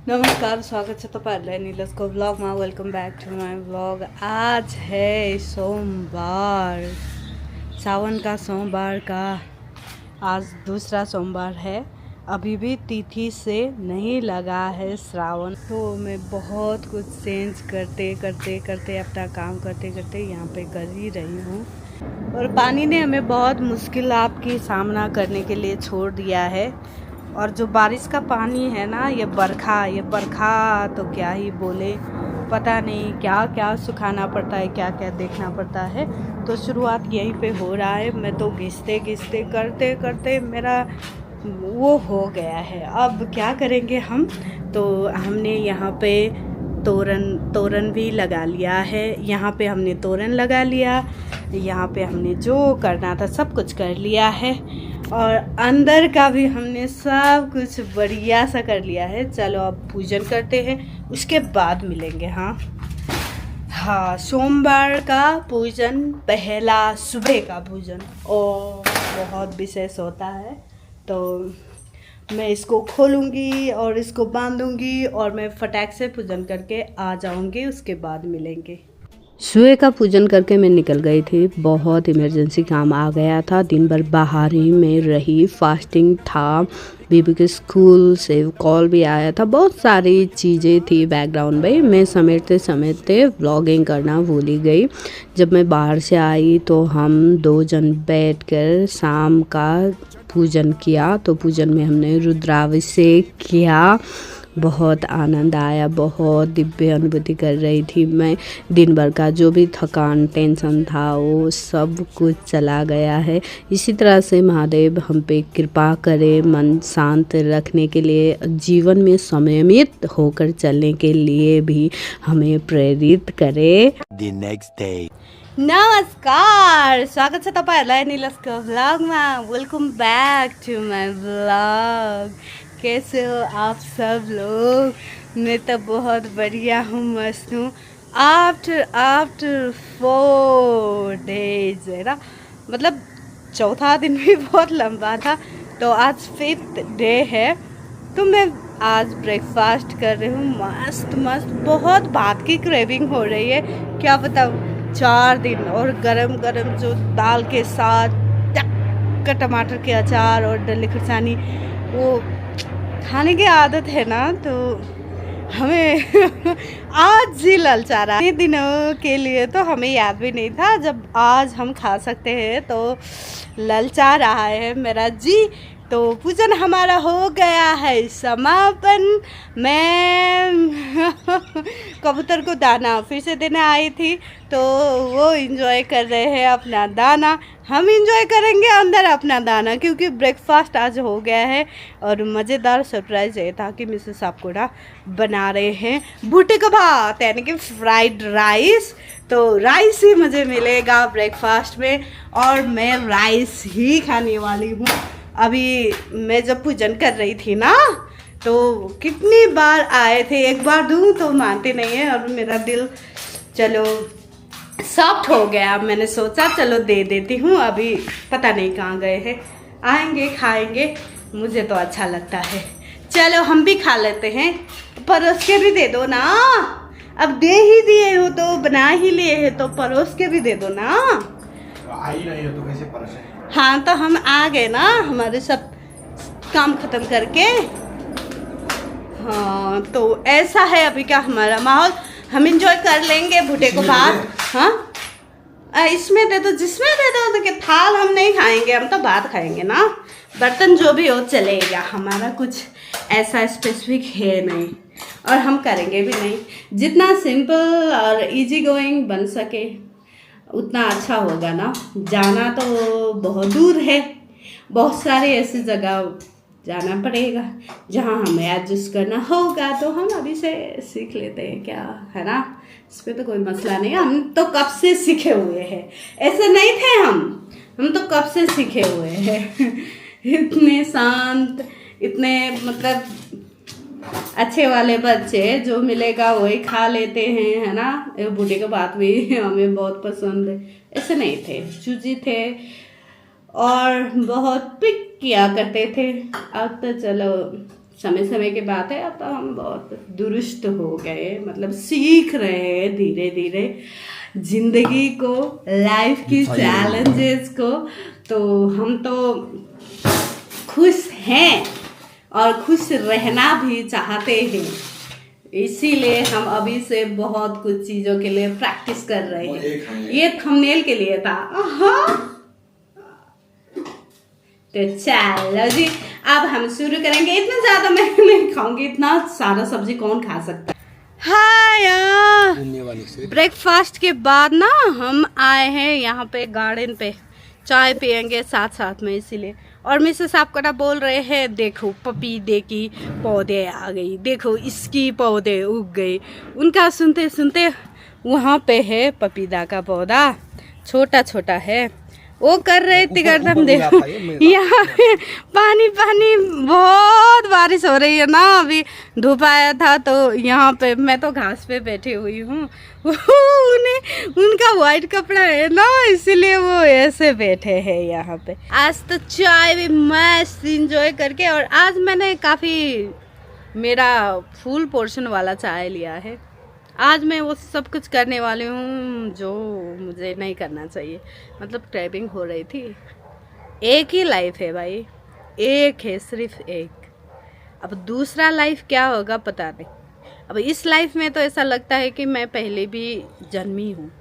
नमस्कार, स्वागत છે તમારા નીલસ કો વ્લોગમાં। Welcome back to my vlog. आज है सोमवार, सावन का सोमवार का आज दूसरा सोमवार है। अभी भी तिथि से नहीं लगा है श्रावण, तो मैं बहुत कुछ चेंज करते अपना काम करते यहाँ पे कर ही रही हूँ। और पानी ने हमें बहुत मुश्किल आपकी सामना करने के लिए छोड़ दिया है। और जो बारिश का पानी है ना, ये बरखा तो क्या ही बोले, पता नहीं क्या क्या सुखाना पड़ता है, क्या क्या देखना पड़ता है। तो शुरुआत यहीं पे हो रहा है। मैं तो घिसते करते मेरा वो हो गया है। अब क्या करेंगे हम, तो हमने यहाँ पे तोरन भी लगा लिया है। यहाँ पे हमने तोरन लगा लिया, यहाँ पे हमने जो करना था सब कुछ कर लिया है। और अंदर का भी हमने सब कुछ बढ़िया सा कर लिया है। चलो अब पूजन करते हैं, उसके बाद मिलेंगे। हाँ, सोमवार का पूजन, पहला सुबह का पूजन और बहुत विशेष होता है। तो मैं इसको खोलूँगी और इसको बांधूँगी और मैं फटाक से पूजन करके आ जाऊँगी, उसके बाद मिलेंगे। सुबह का पूजन करके मैं निकल गई थी, बहुत इमरजेंसी काम आ गया था। दिन भर बाहर ही में रही, फास्टिंग था, बीबी के स्कूल से कॉल भी आया था, बहुत सारी चीज़ें थी बैकग्राउंड में। मैं समेटते व्लॉगिंग करना भूल ही गई। जब मैं बाहर से आई तो हम दो जन बैठकर शाम का पूजन किया। तो पूजन में हमने रुद्राभिषेक किया, बहुत आनंद आया, बहुत दिव्य अनुभूति कर रही थी मैं। दिन भर का जो भी थकान टेंशन था वो सब कुछ चला गया है। इसी तरह से महादेव हम पे कृपा करे, मन शांत रखने के लिए, जीवन में संयमित होकर चलने के लिए भी हमें प्रेरित करे। The next day. नमस्कार, स्वागत है तपाईहरुलाई नीलसको व्लॉगमा। Welcome back to my vlog. कैसे हो आप सब लोग? मैं तो बहुत बढ़िया हूँ, मस्त हूँ। आफ्टर 4 days है ना, मतलब चौथा दिन भी बहुत लंबा था। तो आज 5th डे है। तो मैं आज ब्रेकफास्ट कर रही हूँ, मस्त बहुत भात की क्रेविंग हो रही है, क्या बताऊँ। 4 दिन और गरम गरम जो दाल के साथ टक टमाटर के अचार और डली खुर्सानी, वो खाने की आदत है ना, तो हमें आज ही ललचा रहा है। इतने दिनों के लिए तो हमें याद भी नहीं था, जब आज हम खा सकते हैं तो ललचा रहा है मेरा जी। तो पूजन हमारा हो गया है समापन। मैं कबूतर को दाना फिर से देने आई थी, तो वो एंजॉय कर रहे हैं अपना दाना। हम एंजॉय करेंगे अंदर अपना दाना, क्योंकि ब्रेकफास्ट आज हो गया है। और मज़ेदार सरप्राइज़ ये था कि मिसेस आपकोड़ा बना रहे हैं बूटे का भात, यानी कि फ्राइड राइस। तो राइस ही मुझे मिलेगा ब्रेकफास्ट में, और मैं राइस ही खाने वाली हूँ। अभी मैं जब पूजन कर रही थी ना, तो कितनी बार आए थे, एक बार दूँ तो मानते नहीं है। और मेरा दिल चलो सॉफ्ट हो गया, मैंने सोचा चलो दे देती हूँ। अभी पता नहीं कहाँ गए हैं, आएंगे खाएंगे, मुझे तो अच्छा लगता है। चलो हम भी खा लेते हैं, परोस के भी दे दो ना। अब दे ही दिए हो तो, बना ही लिए है तो परोस के भी दे दो ना। आ ही रही हो तो कैसे परोसे? हाँ, तो हम आ गए ना, हमारे सब काम खत्म करके। हाँ, तो ऐसा है अभी का हमारा माहौल। हम इंजॉय कर लेंगे भुट्टे को भात। हाँ, इसमें दे दो, जिसमें दे दो। तो क्या थाल हम नहीं खाएंगे, हम तो भात खाएंगे ना। बर्तन जो भी हो चलेगा, हमारा कुछ ऐसा स्पेसिफिक है नहीं, और हम करेंगे भी नहीं। जितना सिंपल और इजी गोइंग बन सके उतना अच्छा होगा ना। जाना तो बहुत दूर है, बहुत सारे ऐसी जगह जाना पड़ेगा जहाँ हमें एडजस्ट करना होगा। तो हम अभी से सीख लेते हैं, क्या है ना, इस पर तो कोई मसला नहीं। हम तो कब से सीखे हुए हैं, ऐसे नहीं थे हम तो कब से सीखे हुए हैं। इतने शांत, इतने मतलब अच्छे वाले बच्चे, जो मिलेगा वही खा लेते हैं, है ना। बूढ़े का बात भी हमें बहुत पसंद है। ऐसे नहीं थे, चूजी थे और बहुत पिक किया करते थे। अब तो चलो समय समय की बात है, अब तो हम बहुत दुरुस्त हो गए, मतलब सीख रहे हैं धीरे धीरे जिंदगी को, लाइफ की चैलेंजेस को। तो हम तो खुश हैं और खुश रहना भी चाहते हैं, इसीलिए हम अभी से बहुत कुछ चीज़ों के लिए प्रैक्टिस कर रहे हैं। ये थंबनेल के लिए था। तो चलो जी, अब हम शुरू करेंगे। इतना ज़्यादा मैं नहीं खाऊंगी, इतना सारा सब्जी कौन खा सकता है। हाय, ब्रेकफास्ट के बाद ना हम आए हैं यहाँ पे गार्डन पे, चाय पियेंगे साथ साथ में, इसीलिए। और मिसेस आपका ना बोल रहे हैं देखो पपीते की पौधे आ गई, देखो इसकी पौधे उग गई। उनका सुनते सुनते वहाँ पे है पपीता का पौधा, छोटा छोटा है, वो कर रहे थे गर्दम। देखो यहाँ पे पानी पानी, बहुत बारिश हो रही है ना, अभी धूप आया था तो यहाँ पे मैं तो घास पे बैठी हुई हूँ। उन्हें उनका वाइट कपड़ा है ना, इसीलिए वो ऐसे बैठे हैं यहाँ पे। आज तो चाय भी मस्त इंजॉय करके, और आज मैंने काफ़ी मेरा फुल पोर्शन वाला चाय लिया है। आज मैं वो सब कुछ करने वाली हूँ जो मुझे नहीं करना चाहिए, मतलब क्रेविंग हो रही थी। एक ही लाइफ है भाई, एक है, सिर्फ एक। अब दूसरा लाइफ क्या होगा पता नहीं। अब इस लाइफ में तो ऐसा लगता है कि मैं पहले भी जन्मी हूँ,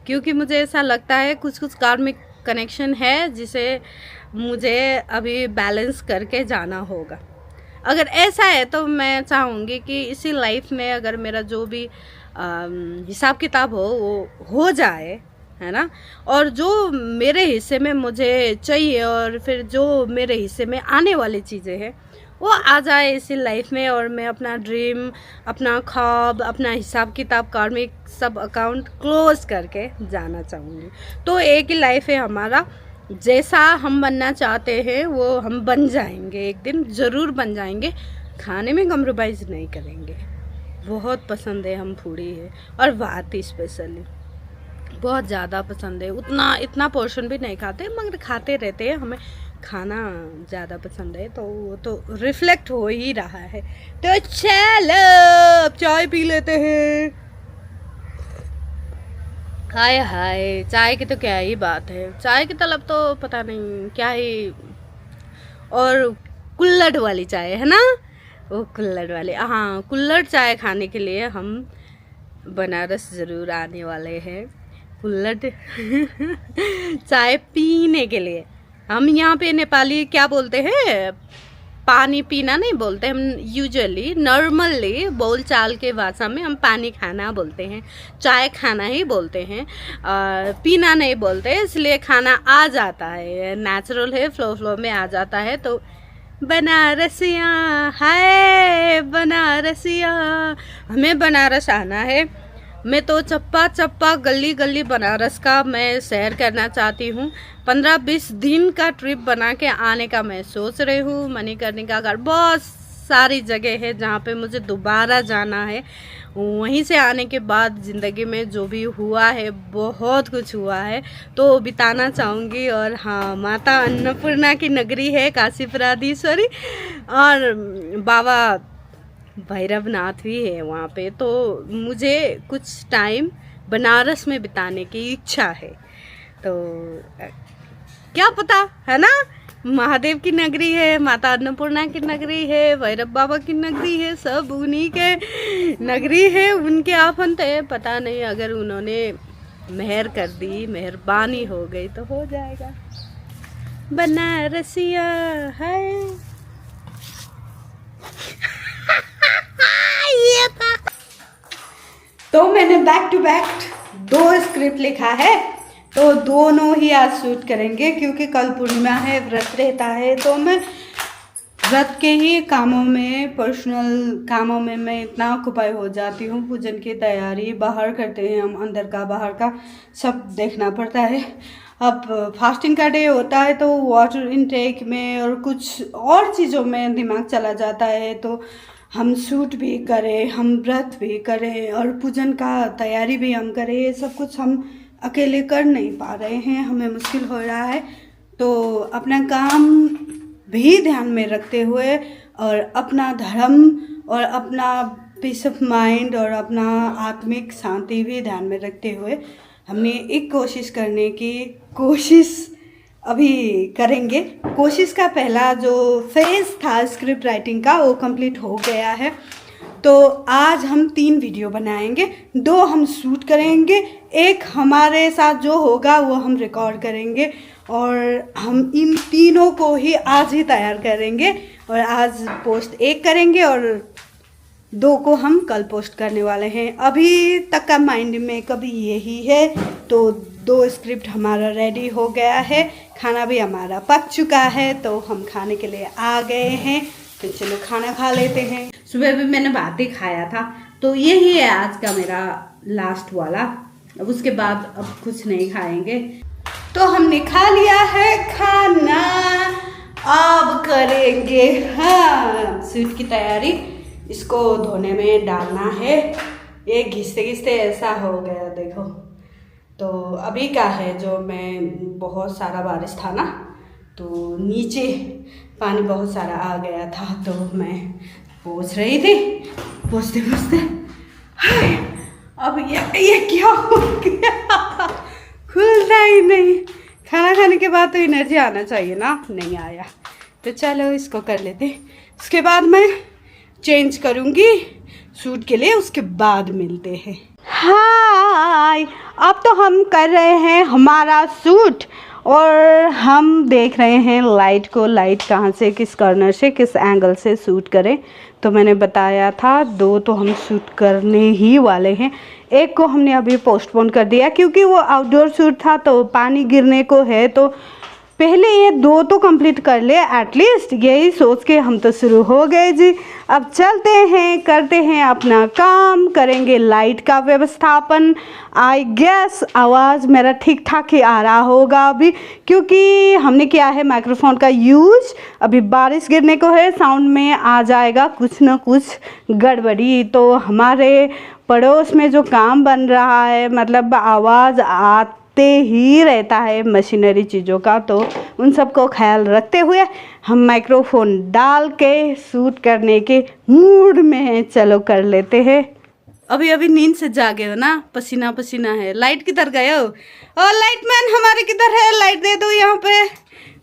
क्योंकि मुझे ऐसा लगता है कुछ कुछ कार्मिक कनेक्शन है जिसे मुझे अभी बैलेंस करके जाना होगा। अगर ऐसा है तो मैं चाहूँगी कि इसी लाइफ में अगर मेरा जो भी हिसाब किताब वो हो जाए, है ना, और जो मेरे हिस्से में मुझे चाहिए और फिर जो मेरे हिस्से में आने वाली चीज़ें हैं वो आ जाए इसी लाइफ में, और मैं अपना ड्रीम, अपना ख्वाब, अपना हिसाब किताब, कार्मिक सब अकाउंट क्लोज करके जाना चाहूँगी। तो एक ही लाइफ है हमारा, जैसा हम बनना चाहते हैं वो हम बन जाएंगे, एक दिन ज़रूर बन जाएंगे। खाने में कम्प्रोमाइज़ नहीं करेंगे। बहुत पसंद है, हम फूडी है, और बात स्पेशली बहुत ज़्यादा पसंद है। उतना इतना पोर्शन भी नहीं खाते, मगर खाते रहते हैं, हमें खाना ज़्यादा पसंद है, तो वो तो रिफ्लेक्ट हो ही रहा है। तो चलो चाय पी लेते हैं। हाय हाय, चाय की तो क्या ही बात है, चाय की तलब तो पता नहीं क्या ही। और कुल्हड़ वाली चाय है ना, वो कुल्हड़ वाली, हाँ, कुल्हड़ चाय खाने के लिए हम बनारस ज़रूर आने वाले हैं। कुल्हड़ चाय पीने के लिए। हम यहाँ पे नेपाली क्या बोलते हैं, पानी पीना नहीं बोलते हम, यूजुअली नॉर्मली बोलचाल के भाषा में हम पानी खाना बोलते हैं, चाय खाना ही बोलते हैं, पीना नहीं बोलते। इसलिए खाना आ जाता है, नेचुरल है, फ्लो में आ जाता है। तो बनारसिया है, बनारसिया, हमें बनारस आना है। मैं तो चप्पा चप्पा गली गली बनारस का मैं सैर करना चाहती हूँ। 15-20 दिन का ट्रिप बना के आने का मैं सोच रही हूँ। मणिकर्णिका का बहुत सारी जगह है जहाँ पे मुझे दोबारा जाना है। वहीं से आने के बाद ज़िंदगी में जो भी हुआ है, बहुत कुछ हुआ है, तो बिताना चाहूँगी। और हाँ, माता अन्नपूर्णा की नगरी है काशीपुराधीश्वरी, और बाबा भैरवनाथ भी है वहाँ पे। तो मुझे कुछ टाइम बनारस में बिताने की इच्छा है। तो क्या पता, है ना, महादेव की नगरी है, माता अन्नपूर्णा की नगरी है, भैरव बाबा की नगरी है, सब उन्हीं के नगरी है, उनके आफंत है। पता नहीं, अगर उन्होंने मेहर कर दी, मेहरबानी हो गई तो हो जाएगा। बनारसिया है। ये था। तो मैंने बैक टू बैक 2 स्क्रिप्ट लिखा है, तो दोनों ही आज शूट करेंगे, क्योंकि कल पूर्णिमा है, व्रत रहता है। तो मैं व्रत के ही कामों में, पर्सनल कामों में मैं इतना ऑक्युपाई हो जाती हूँ। पूजन की तैयारी, बाहर करते हैं हम, अंदर का बाहर का सब देखना पड़ता है। अब फास्टिंग का डे होता है तो वाटर इनटेक में और कुछ और चीज़ों में दिमाग चला जाता है। तो हम शूट भी करें, हम व्रत भी करें, और पूजन का तैयारी भी हम करें, ये सब कुछ हम अकेले कर नहीं पा रहे हैं, हमें मुश्किल हो रहा है। तो अपना काम भी ध्यान में रखते हुए और अपना धर्म और अपना पीस ऑफ माइंड और अपना आत्मिक शांति भी ध्यान में रखते हुए हमने एक कोशिश करने की कोशिश अभी करेंगे। कोशिश का पहला जो फेज़ था स्क्रिप्ट राइटिंग का वो कंप्लीट हो गया है। तो आज हम 3 वीडियो बनाएंगे, 2 हम शूट करेंगे, एक हमारे साथ जो होगा वो हम रिकॉर्ड करेंगे और हम इन तीनों को ही आज ही तैयार करेंगे और आज पोस्ट 1 करेंगे और 2 को हम कल पोस्ट करने वाले हैं। अभी तक का माइंड में कभी यही है। तो 2 स्क्रिप्ट हमारा रेडी हो गया है, खाना भी हमारा पक चुका है, तो हम खाने के लिए आ गए हैं। तो चलो खाना खा लेते हैं। सुबह भी मैंने भात ही खाया था, तो यही है आज का मेरा लास्ट वाला। अब उसके बाद अब कुछ नहीं खाएंगे। तो हमने खा लिया है खाना, अब करेंगे सूट की तैयारी। इसको धोने में डालना है। ये घिसते घिसते ऐसा हो गया देखो। तो अभी का है जो मैं बहुत सारा बारिश था ना, तो नीचे पानी बहुत सारा आ गया था, तो मैं पोंछ रही थी। पोंछते पोंछते अब ये क्या हो गया, खुलता ही नहीं। खाना खाने के बाद तो एनर्जी आना चाहिए ना, नहीं आया। तो चलो इसको कर लेते। उसके बाद मैं चेंज करूँगी सूट के लिए, उसके बाद मिलते हैं। हाय, अब तो हम कर रहे हैं हमारा सूट और हम देख रहे हैं लाइट को, लाइट कहाँ से, किस कॉर्नर से, किस एंगल से शूट करें। तो मैंने बताया था 2 तो हम शूट करने ही वाले हैं। एक को हमने अभी पोस्टपोन कर दिया क्योंकि वो आउटडोर शूट था, तो पानी गिरने को है, तो पहले ये 2 तो कंप्लीट कर ले एटलीस्ट, यही सोच के हम तो शुरू हो गए जी। अब चलते हैं, करते हैं अपना काम, करेंगे लाइट का व्यवस्थापन। आई गेस आवाज़ मेरा ठीक ठाक ही आ रहा होगा अभी, क्योंकि हमने किया है माइक्रोफोन का यूज। अभी बारिश गिरने को है, साउंड में आ जाएगा कुछ ना कुछ गड़बड़ी। तो हमारे पड़ोस में जो काम बन रहा है, मतलब आवाज़ आते ही रहता है मशीनरी चीज़ों का, तो उन सब को ख्याल रखते हुए हम माइक्रोफोन डाल के शूट करने के मूड में हैं। चलो कर लेते हैं। अभी अभी नींद से जागे हो ना, पसीना पसीना है। लाइट किधर गए हो? और लाइटमैन हमारे किधर है? लाइट दे दो यहाँ पे।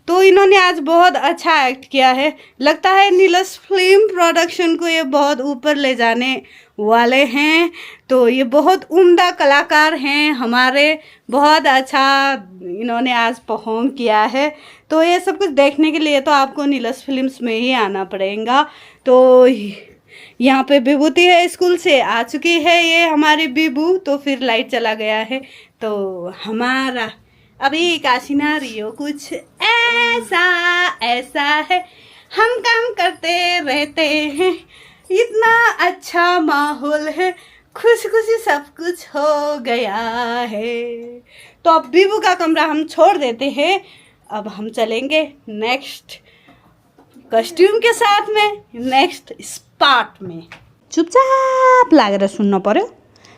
तो इन्होंने आज बहुत अच्छा एक्ट किया है। लगता है नीलस फिल्म प्रोडक्शन को ये बहुत ऊपर ले जाने वाले हैं। तो ये बहुत उम्दा कलाकार हैं हमारे, बहुत अच्छा इन्होंने आज परफॉर्म किया है। तो ये सब कुछ देखने के लिए तो आपको नीलस फिल्म्स में ही आना पड़ेगा। तो यहाँ पे विभूति है, स्कूल से आ चुकी है ये हमारी विभू। तो फिर लाइट चला गया है, तो हमारा अभी का सिनारियो कुछ ऐसा है। हम काम करते रहते हैं, इतना अच्छा माहौल है, खुशी खुशी सब कुछ हो गया है। तो अब विभू का कमरा हम छोड़ देते हैं। अब हम चलेंगे नेक्स्ट कस्ट्यूम के साथ में, नेक्स्ट स्पॉट में। चुपचाप लागेर सुन्न पर्यो,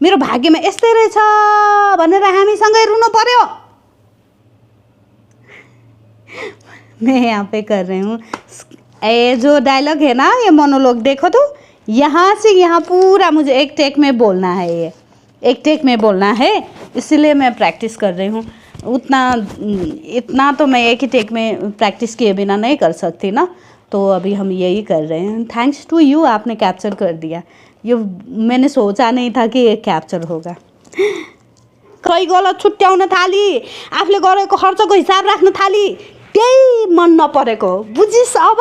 मेरो भाग्यमा यस्तै रहेछ भनेर हामीसँगै रुनु पर्यो। मैं यहाँ पे कर रही हूँ ये जो डायलॉग है ना, ये मोनोलॉग देखो तो यहाँ से यहाँ पूरा मुझे एक टेक में बोलना है, ये एक टेक में बोलना है, इसीलिए मैं प्रैक्टिस कर रही हूँ। इतना तो मैं एक ही टेक में प्रैक्टिस किए बिना नहीं कर सकती ना। तो अभी हम यही कर रहे हैं। थैंक्स टू यू, आपने कैप्चर कर दिया। ये मैंने सोचा नहीं था कि ये कैप्चर होगा। खै गलत छुट्याउन थाली, आफूले गरेको खर्चको हिसाब राख्न थाली, त्यही मन नपरेको, बुझिस अब?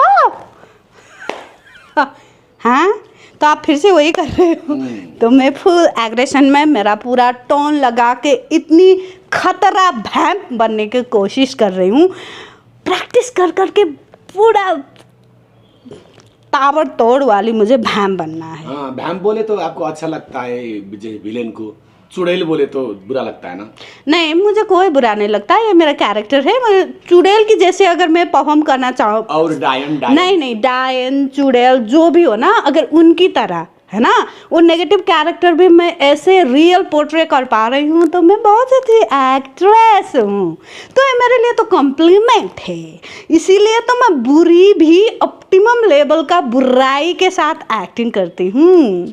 हाँ, तो आप फिर से वही कर रहे हो। तो मैं फुल एग्रेशन में मेरा पूरा टोन लगा के इतनी खतरा भैंप बनने की कोशिश कर रही हूँ। प्रैक्टिस कर करके पूरा ताबड़तोड़ वाली मुझे भैंप बनना है। हाँ, भैंप बोले तो आपको अच्छा लगता है, विलेन को चुड़ैल बोले तो बुरा लगता है ना? नहीं, मुझे कोई बुरा नहीं लगता, ये मेरा कैरेक्टर है। मैं चुड़ैल की जैसे अगर मैं परफॉर्म करना चाहूँ, और डायन नहीं, डायन चुड़ैल जो भी हो ना, अगर उनकी तरह है ना। वो नेगेटिव कैरेक्टर भी मैं ऐसे रियल पोर्ट्रे कर पा रही हूँ, तो मैं बहुत अच्छी एक्ट्रेस हूँ। तो ये मेरे लिए तो कॉम्प्लीमेंट है। इसीलिए तो मैं बुरी भी ऑप्टिमम लेवल का बुराई के साथ एक्टिंग करती हूँ।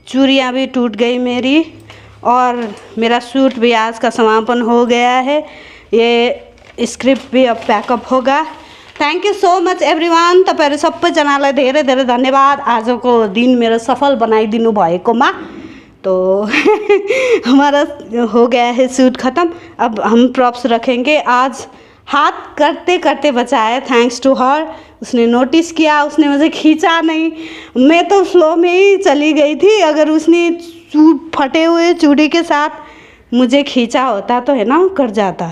चूड़ियाँ भी टूट गई मेरी, और मेरा सूट भी आज का समापन हो गया है। ये स्क्रिप्ट भी अब पैकअप होगा। Thank you so much everyone. तपाईँहरू सबैजनालाई धेरै धेरै धन्यवाद आजको दिन मेरो सफल बनाइदिनु भएकोमा। तो हमारा हो गया है शूट ख़त्म। अब हम प्रॉप्स रखेंगे। आज हाथ करते करते बचाया, थैंक्स टू हर। उसने नोटिस किया, उसने मुझे खींचा नहीं। मैं तो फ्लो में ही चली गई थी। अगर उसने फटे हुए चूड़ी के साथ मुझे खींचा होता तो है ना, कर जाता,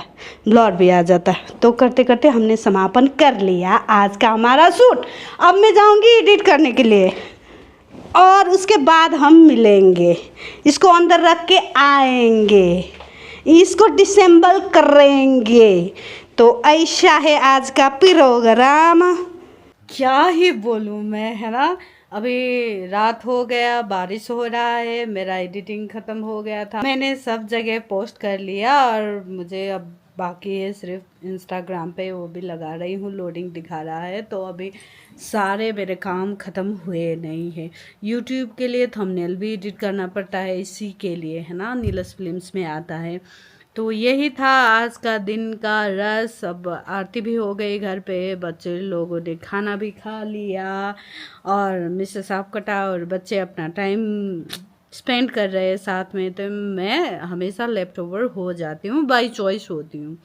ब्लड भी आ जाता। तो करते करते हमने समापन कर लिया आज का हमारा शूट। अब मैं जाऊंगी एडिट करने के लिए, और उसके बाद हम मिलेंगे। इसको अंदर रख के आएंगे, इसको डिसेंबल करेंगे। तो ऐसा है आज का प्रोग्राम। क्या ही बोलूँ मैं, है ना। अभी रात हो गया, बारिश हो रहा है, मेरा एडिटिंग ख़त्म हो गया था। मैंने सब जगह पोस्ट कर लिया, और मुझे अब बाकी है सिर्फ इंस्टाग्राम पे, वो भी लगा रही हूँ, लोडिंग दिखा रहा है। तो अभी सारे मेरे काम ख़त्म हुए नहीं है। यूट्यूब के लिए थंबनेल भी एडिट करना पड़ता है, इसी के लिए, है ना, नीलस फिल्म्स में आता है। तो यही था आज का दिन का रस। अब आरती भी हो गई घर पे, बच्चे लोगों ने खाना भी खा लिया, और मिस्टर साहब कटा, और बच्चे अपना टाइम स्पेंड कर रहे हैं साथ में। तो मैं हमेशा लेफ्ट ओवर हो जाती हूँ, बाई चॉइस होती हूँ,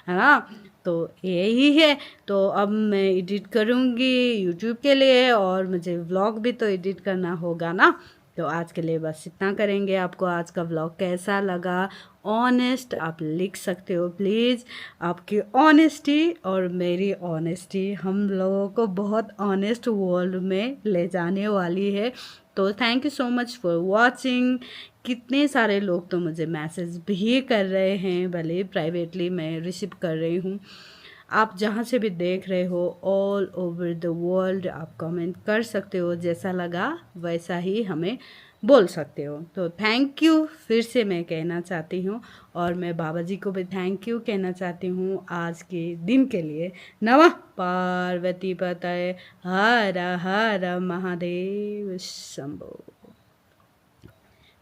है ना। तो यही है। तो अब मैं एडिट करूँगी यूट्यूब के लिए, और मुझे व्लॉग भी तो एडिट करना होगा ना। तो आज के लिए बस इतना करेंगे। आपको आज का व्लॉग कैसा लगा, ऑनेस्ट आप लिख सकते हो प्लीज़। आपकी ऑनेस्टी और मेरी ऑनेस्टी हम लोगों को बहुत ऑनेस्ट वर्ल्ड में ले जाने वाली है। तो thank you so much for watching. कितने सारे लोग तो मुझे मैसेज भी कर रहे हैं, भले प्राइवेटली मैं रिसीव कर रही हूँ। आप जहाँ से भी देख रहे हो, ऑल ओवर द वर्ल्ड, आप कमेंट कर सकते हो। जैसा लगा वैसा ही हमें बोल सकते हो। तो थैंक यू फिर से मैं कहना चाहती हूँ, और मैं बाबा जी को भी थैंक यू कहना चाहती हूँ आज के दिन के लिए। नमः पार्वती पतये हर हर महादेव शंभो।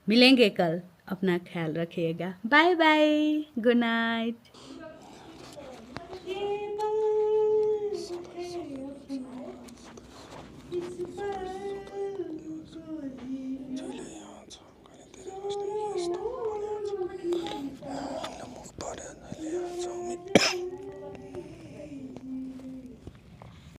मिलेंगे कल, अपना ख्याल रखिएगा। Bye bye, good night.